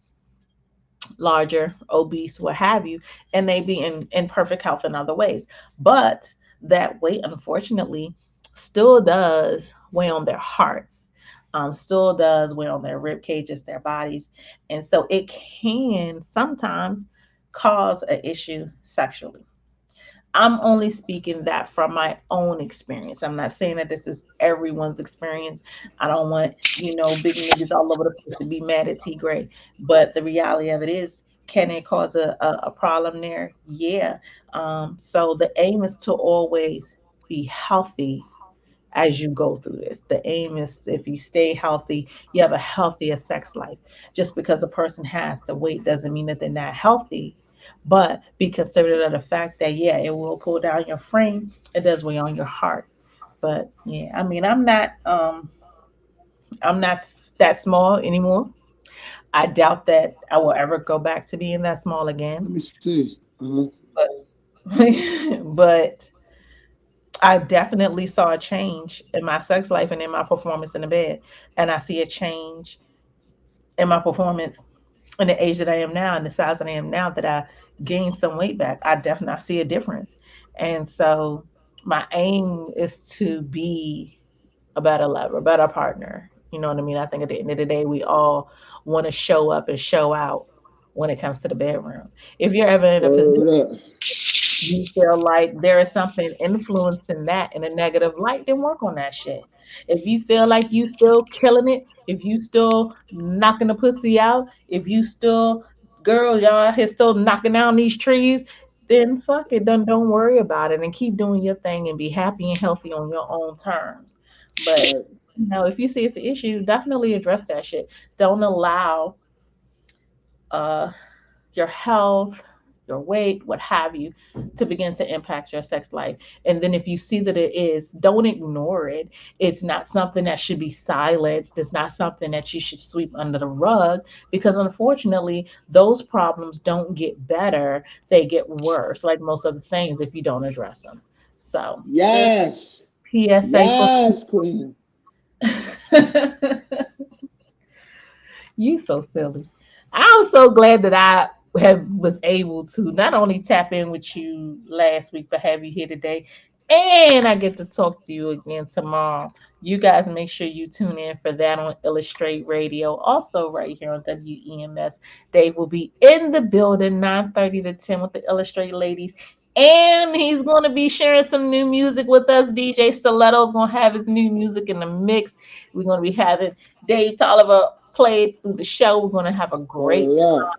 larger, obese, what have you, and they be in perfect health in other ways. But that weight, unfortunately, still does weigh on their hearts, still does weigh on their rib cages, their bodies. And so it can sometimes cause an issue sexually. I'm only speaking that from my own experience. I'm not saying that this is everyone's experience. I don't want, big niggas all over the place to be mad at T Gray. But the reality of it is, can it cause a problem there? Yeah. So the aim is to always be healthy as you go through this. The aim is, if you stay healthy, you have a healthier sex life. Just because a person has the weight doesn't mean that they're not healthy. But be considerate of the fact that, yeah, it will pull down your frame. It does weigh on your heart. But yeah, I mean, I'm not that small anymore. I doubt that I will ever go back to being that small again. Let me see. But but I definitely saw a change in my sex life and in my performance in the bed. And I see a change in my performance in the age that I am now and the size that I am now, that I gained some weight back. I definitely see a difference. And so my aim is to be a better lover, a better partner. You know what I mean? I think at the end of the day, we all want to show up and show out when it comes to the bedroom. If you're ever in a position Word up. you feel like there is something influencing that in a negative light, then work on that shit. If you feel like you still killing it, if you still knocking the pussy out, if you still, girl, y'all out here still knocking down these trees, then fuck it. Don't worry about it and keep doing your thing and be happy and healthy on your own terms. But Right. if you see it's an issue, definitely address that shit. Don't allow uh your health, your weight, what have you, to begin to impact your sex life. And then if you see that it is, don't ignore it. It's not something that should be silenced. It's not something that you should sweep under the rug, because unfortunately, those problems don't get better, they get worse, like most other things, if you don't address them. So just Yes. PSA for Yes, Queen. you so silly. I'm so glad that I have was able to not only tap in with you last week, but have you here today. And I get to talk to you again tomorrow. You guys make sure you tune in for that on Illustrate Radio. Also right here on WEMS. Dave will be in the building 9:30 to 10 with the Illustrate ladies. And he's going to be sharing some new music with us. DJ Stiletto's going to have his new music in the mix. We're going to be having Dave Tolliver played through the show. We're going to have a great Word time, up.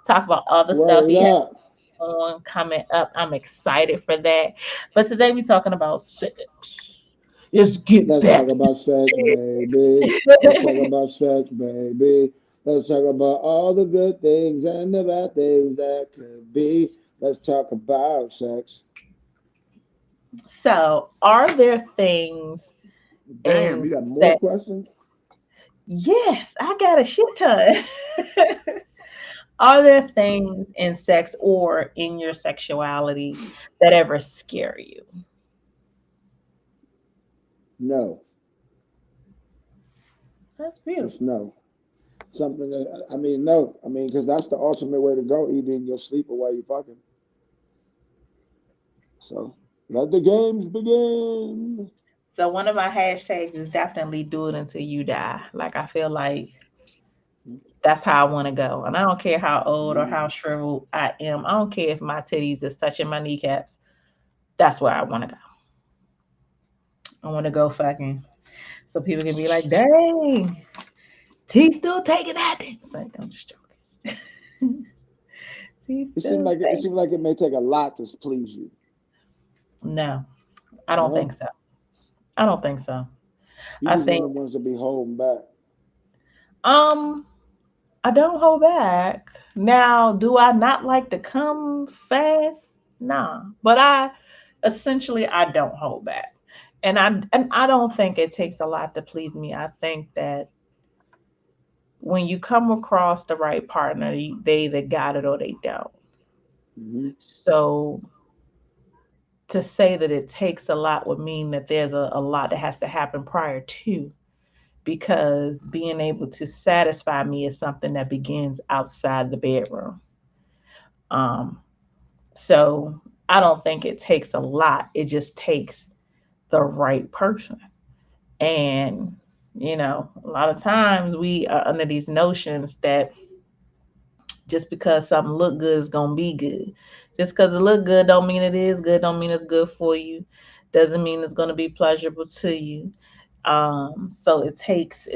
talk about all the stuff Word he has up. on coming up. I'm excited for that. But today we're talking about sex. Let's get Let's back talk to about sex, baby. Let's talk it. about sex, baby. Let's talk about all the good things and the bad things that could be. Let's talk about sex. So, are there things Damn, in you got more sex? questions? Yes, I got a shit ton. Are there things in sex or in your sexuality that ever scare you? No, That's just beautiful. no. Something that, I mean, no. I mean, because that's the ultimate way to go, either in your sleep or while you're fucking. So let the games begin. So one of my hashtags is definitely do it until you die. Like I feel like that's how I want to go. And I don't care how old or how shriveled I am. I don't care if my titties is touching my kneecaps. That's where I want to go. I want to go fucking so people can be like, dang, T still taking that. It's like, I'm just joking. T still It taking. seems like it may take a lot to please you. No, I don't think No, so. I don't think so. you I just one think of the ones to be holding back. um I don't hold back. Now, do I not like to come fast? Nah. But I don't hold back. And I don't think it takes a lot to please me. I think that when you come across the right partner, they either got it or they don't. Hmm. So to say that it takes a lot would mean that there's a lot that has to happen prior to. because being able to satisfy me is something that begins outside the bedroom. Um, so I don't think it takes a lot. It just takes the right person. And, a lot of times we are under these notions that just because something look good is gonna be good. Just because it look good don't mean it is good, don't mean it's good for you. Doesn't mean it's gonna be pleasurable to you. So it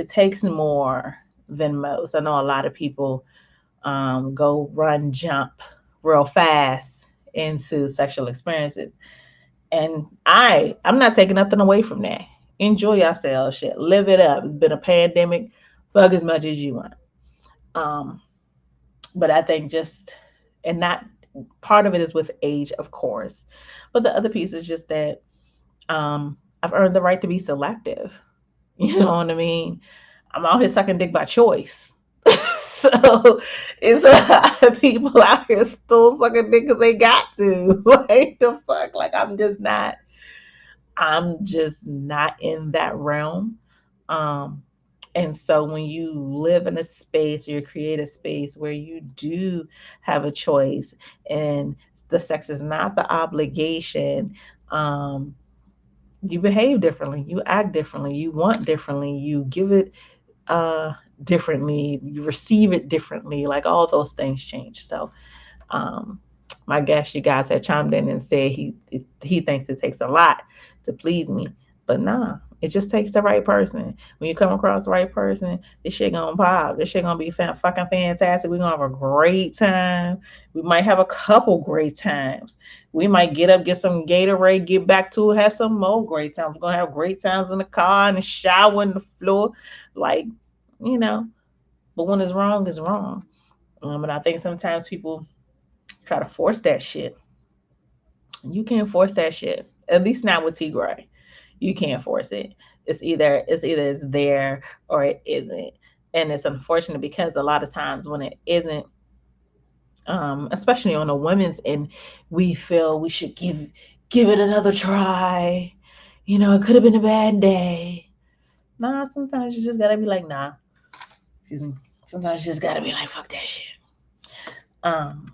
takes more than most. I know a lot of people go run jump real fast into sexual experiences. And I'm not taking nothing away from that. Enjoy yourself, shit. Live it up. It's been a pandemic. Fuck as much as you want. Um, but I think just and not part of it is with age, of course. But the other piece is just that I've earned the right to be selective. You know what I mean? I'm out here sucking dick by choice. So it's a lot of people out here still sucking dick because they got to. Like the fuck? Like I'm just not in that realm. Um, and so when you live in a space or you create a space where you do have a choice and the sex is not the obligation, um, you behave differently, you act differently, you want differently, you give it uh differently, you receive it differently, like all those things change. So um, my guest, you guys had chimed in and said he thinks it takes a lot to please me, but nah, it just takes the right person. When you come across the right person, this shit gonna pop. This shit gonna be fucking fantastic. We're gonna have a great time. We might have a couple great times. We might get up, get some Gatorade, get back to it, have some more great times. We're gonna have great times in the car, in the shower, in the floor, like you know. But when it's wrong, it's wrong. And I think sometimes people try to force that shit. You can't force that shit. At least not with T Gray. You can't force it. It's either it's there or it isn't. And it's unfortunate because a lot of times when it isn't, especially on the women's end, we feel we should give it another try. It could have been a bad day. Nah, sometimes you just gotta be like, nah. Excuse me. Sometimes you just gotta be like, fuck that shit. Um,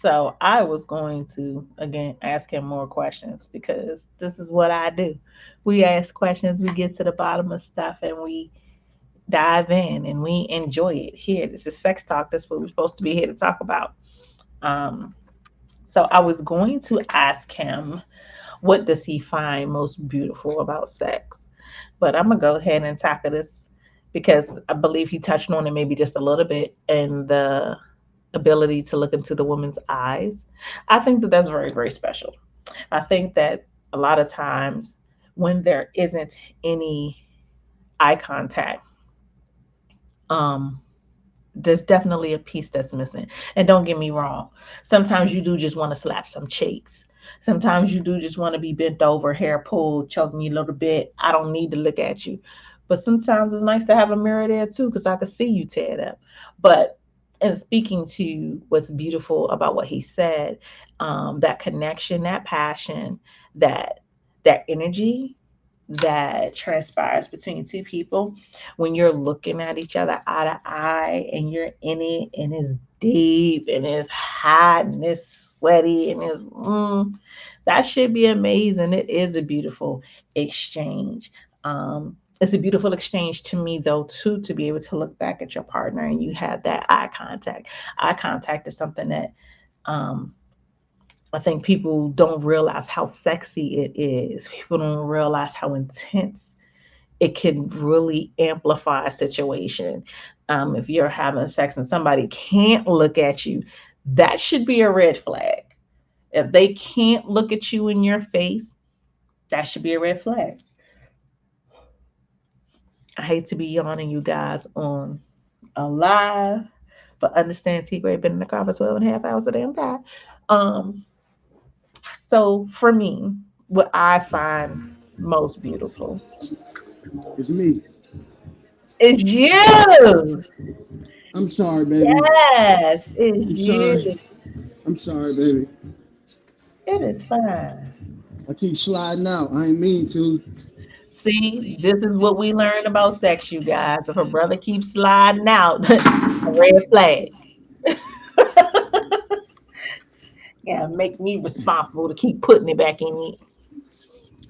So I was going to again ask him more questions because this is what I do. We ask questions, we get to the bottom of stuff, and we dive in and we enjoy it. Here, this is sex talk. That's what we're supposed to be here to talk about. Um, so I was going to ask him, what does he find most beautiful about sex? But I'm gonna go ahead and tackle this because I believe he touched on it maybe just a little bit in the ability to look into the woman's eyes. I think that that's very, very special. I think that a lot of times when there isn't any eye contact, um, there's definitely a piece that's missing. And don't get me wrong, sometimes you do just want to slap some cheeks. Sometimes you do just want to be bent over, hair pulled, choke me a little bit. I don't need to look at you. But sometimes it's nice to have a mirror there too, because I can see you tear it up. But in speaking to what's beautiful about what he said, that connection, that passion, that that energy that transpires between two people when you're looking at each other eye to eye and you're in it and it's deep and it's hot and it's sweaty and that should be amazing. It is a beautiful exchange. It's a beautiful exchange to me though too, to be able to look back at your partner and you have that eye contact. Eye contact is something that um, I think people don't realize how sexy it is. People don't realize how intense it can really amplify a situation. If you're having sex and somebody can't look at you, that should be a red flag. If they can't look at you in your face, that should be a red flag. I hate to be yawning you guys on a live, but understand T Gray been in the car for 12 and a half hours a damn time. Um, so for me, what I find most beautiful It's me. is you. I'm sorry, baby. Yes, it's I'm you. sorry. I'm sorry, baby. It is fine. I keep sliding out. I ain't mean to. See, this is what we learned about sex, you guys. If a brother keeps sliding out, red flag. Yeah, make me responsible to keep putting it back in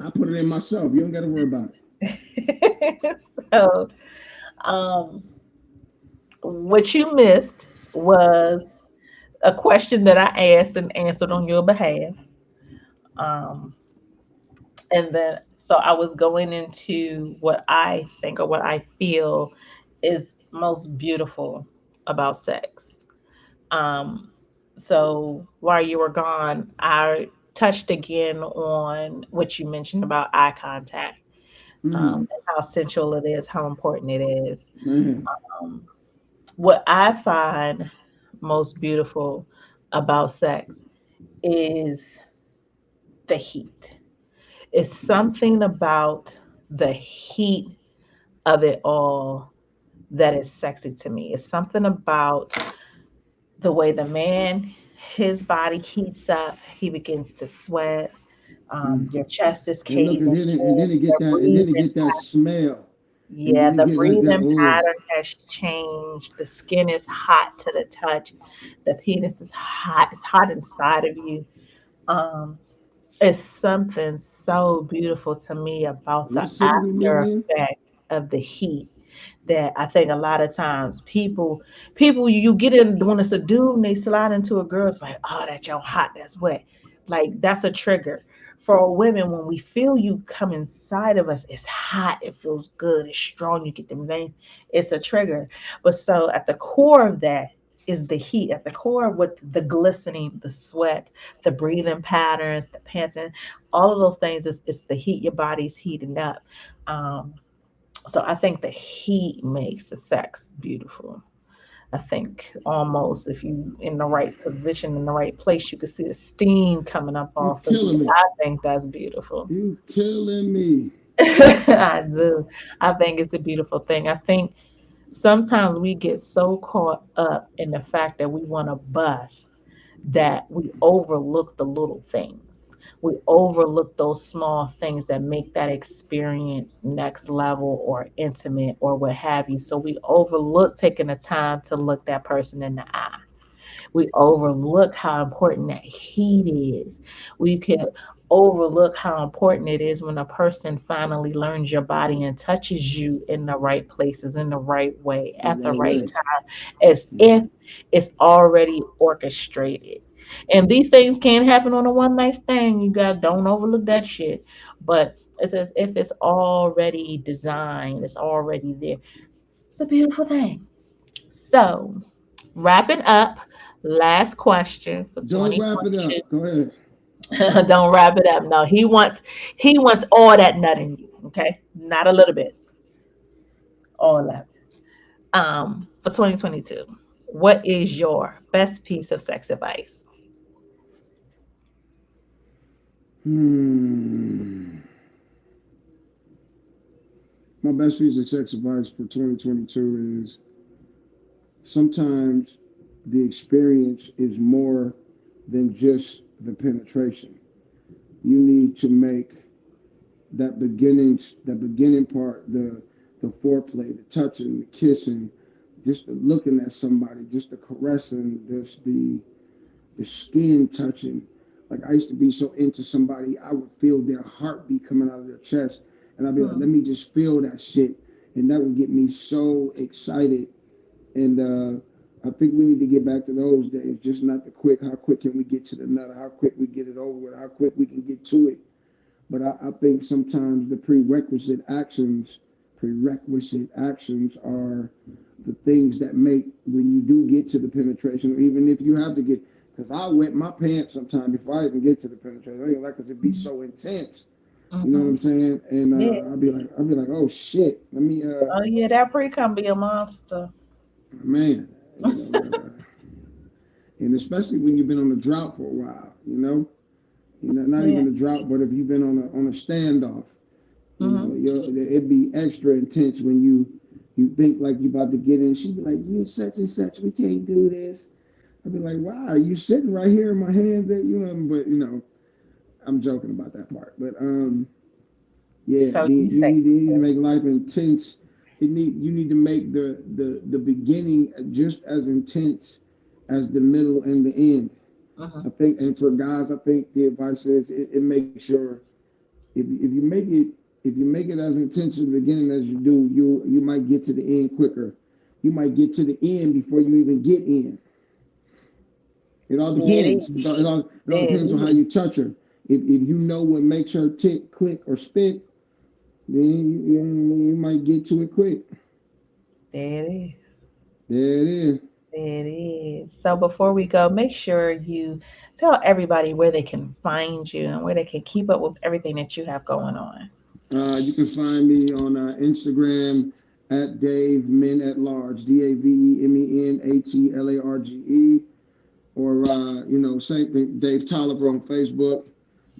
I put it in myself. You don't got to worry about it. you. So, um, what you missed was a question that I asked and answered on your behalf. Um, and then, so I was going into what I think or what I feel is most beautiful about sex. Um, so while you were gone, I touched again on what you mentioned about eye contact, Mm, and how sensual it is, how important it is. man, Um, what I find most beautiful about sex is the heat. It's something about the heat of it all that is sexy to me. It's something about the way the man, his body heats up, he begins to sweat. mm. Your chest is And look, caving and then in. it get The that, and then it breathing, get that smell, and yeah, then it the get like that. breathing Oh, pattern has changed. The skin is hot to the touch. The penis is hot. It's hot inside of you. Um, it's something so beautiful to me about the what city we after meeting in? effect of the heat that I think a lot of times people you get in when it's a dude and they slide into a girl, it's like, oh, that y'all hot, that's wet. Like that's a trigger. For women, when we feel you come inside of us, it's hot, it feels good, it's strong, you get the veins, it's a trigger. But so at the core of that is the heat, at the core with the glistening, the sweat, the breathing patterns, the panting, all of those things is the heat, your body's heating up. Um, so I think the heat makes the sex beautiful. I think almost if you in the right position, in the right place, you could see the steam coming up You off of you. killing me. I think that's beautiful. You killing me. I do. I think it's a beautiful thing. I think sometimes we get so caught up in the fact that we want to bust that we overlook the little things. We overlook those small things that make that experience next level or intimate or what have you. So we overlook taking the time to look that person in the eye. We overlook how important that heat is. We can overlook how important it is when a person finally learns your body and touches you in the right places, in the right way, The at the right right way. time, as if it's already orchestrated. And these things can't happen on a one night stand. You guys don't overlook that shit. But it's as if it's already designed, it's already there. It's a beautiful thing. So, wrapping up, last question for Don't wrap it 2022. up. Go ahead. Don't wrap it up. No, he wants all that nut in you. Okay, not a little bit, all of it. For 2022, what is your best piece of sex advice? Hmm. My best piece of sex advice for 2022 is sometimes the experience is more than just the penetration. You need to make that beginning part, the foreplay, the touching, the kissing, just the looking at somebody, just the caressing, just the skin touching. Like I used to be so into somebody, I would feel their heartbeat coming out of their chest, and I'd be like, let Hmm. me just feel that shit, and that would get me so excited. And I think we need to get back to those days. Just not the quick. How quick can we get to the nut? How quick we get it over with? How quick we can get to it? But I think sometimes the prerequisite actions are the things that make when you do get to the penetration, or even if you have to get. Because I wet my pants sometimes before I even get to the penetration. I ain't like because it be so intense. You know what Hmm. I'm saying? And Yeah. I'd be like, oh shit. Let me, Oh yeah, that pre can be a monster. man, and especially when you've been on the drought for a while. Not Yeah. even a drought, but if you've been on a standoff, Hmm. it'd be extra intense when you think like you about to get in. She'd be like, "You such and such, we can't do this." I'd be like, "Wow, you sitting right here in my hand that you know." But I'm joking about that part. But Yeah, So you you say, need to make life intense. You need to make the beginning just as intense as the middle and the end. I mhm. think, and for guys, I think the advice is it makes sure if you make it as intense at the beginning as you do, you might get to the end quicker. You might get to the end before you even get in. It all There it depends. is. It all There it depends on how is. you touch her. If you know what makes her tick, click, or spit, then you might get to it quick. There it is. There it is. It is. So before we go, make sure you tell everybody where they can find you and where they can keep up with everything that you have going on. You can find me on Instagram at Dave Men at Large, DaveMenAtlarge, or same thing, Dave Tolliver on Facebook.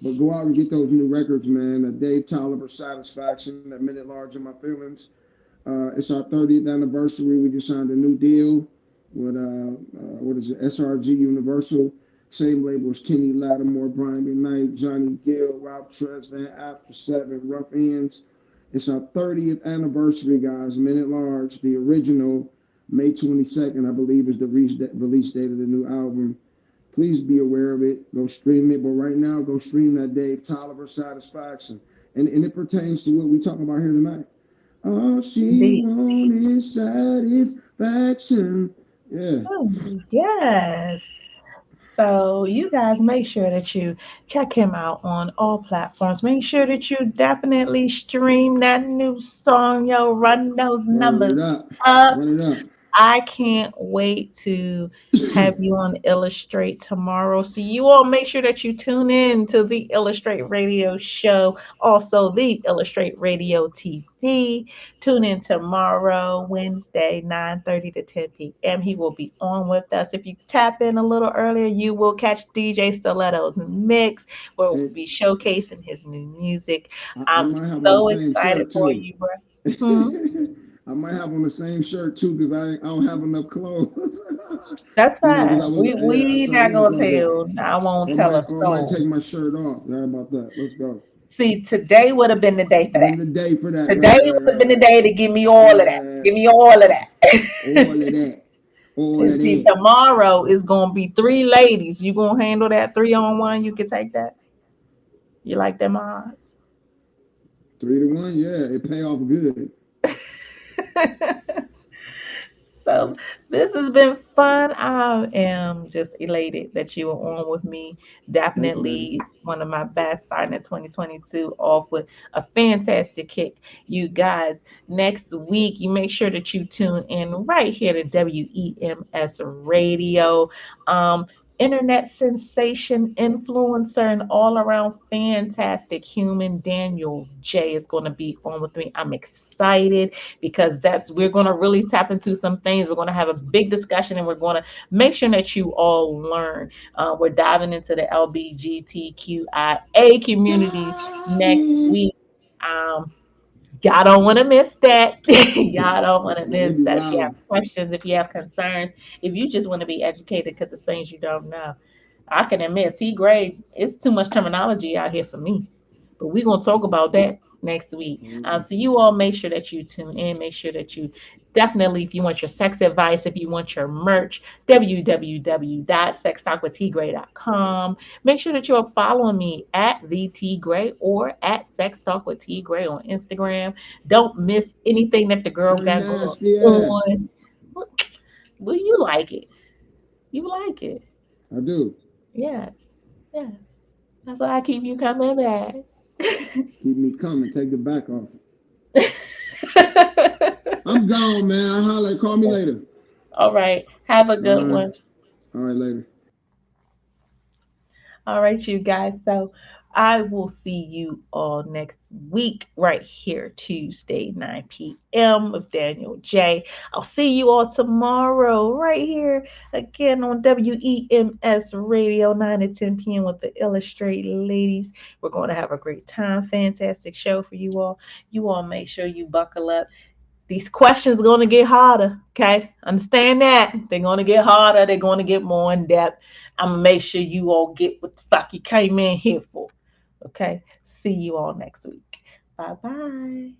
But go out and get those new records, man. Dave Tolliver Satisfaction, that Men at Large in My Feelings. It's our 30th anniversary. We just signed a new deal with what is it, SRG Universal. Same label as Kenny Lattimore, Brian McKnight, Johnny Gill, Ralph Tresvant, After Seven, Rough Ends. It's our 30th anniversary, guys. Men at Large, the original, May 22nd, I believe, is the release date of the new album. Please be aware of it. Go stream it. But right now, go stream that Dave Tolliver Satisfaction. And it pertains to what we talking about here tonight. All she Indeed. wants is satisfaction. Yeah. Oh, yes. So you guys make sure that you check him out on all platforms. Make sure that you definitely stream that new song, yo, run those Word it numbers up. up. Run it up. I can't wait to have you on Illustrate tomorrow. So you all make sure that you tune in to the Illustrate Radio Show, also the Illustrate Radio TV. Tune in tomorrow, Wednesday, 9:30 to 10 p.m. He will be on with us. If you tap in a little earlier, you will catch DJ Stiletto's mix, where we'll Hey, be showcasing his new music. I I'm might have on the so same excited shirt for too. you, bro. Hmm? I might have on the same shirt too because I don't have enough clothes. That's Because I fine. was We so not you know, gonna clothes. Yeah. tell. I won't tell a Or I might soul. take my shirt off. Right about that. Let's go. See, today would have been the day for Been that. the day for that. Today would have been the day to give me all of that. Give me all of that. All of that. All And of see, that. tomorrow is gonna be three ladies. You gonna handle that 3-on-1? You can take that. You like them odds? 3-1. Yeah, it pay off good. So this has been fun. I am just elated that you were on with me. Thank you, baby. Definitely one of my best, starting in 2022 off with a fantastic kick. You guys, next week, you make sure that you tune in right here to WEMS Radio. Um, Internet sensation, influencer, and all around fantastic human Daniel J is going to be on with me. I'm excited because that's we're going to really tap into some things. We're going to have a big discussion and we're going to make sure that you all learn. We're diving into the LBGTQIA community next Daddy. week. Y'all don't want to miss that. Y'all don't want to Man, they miss be that. If you have wild. questions, if you have concerns, if you just want to be educated because it's things you don't know, I can admit T grade, it's too much terminology out here for me. But we're gonna talk about that next week. So you all make sure that you tune in. Make sure that you definitely, if you want your sex advice, if you want your merch, www.sextalkwithtgray.com. Make sure that you're following me at VTGray or at Sex Talk with T Gray on Instagram. Don't miss anything that the girl Her got going nasty ass. on. Will you like it? You like it? I do. Yes, yes. That's why I keep you coming back. Keep me coming. Take the back off. I'm gone, man. I holler. Call me later. All right. Have a All good right. one. All right, later. All right, you guys. So I will see you all next week right here, Tuesday, 9 p.m. with Daniel J. I'll see you all tomorrow right here again on WEMS Radio, 9 to 10 p.m. with the Illustrate Ladies. We're going to have a great time. Fantastic show for you all. You all make sure you buckle up. These questions are going to get harder. Okay. Understand that. They're going to get harder. They're going to get more in depth. I'm going to make sure you all get what the fuck you came in here for. Okay. See you all next week. Bye-bye.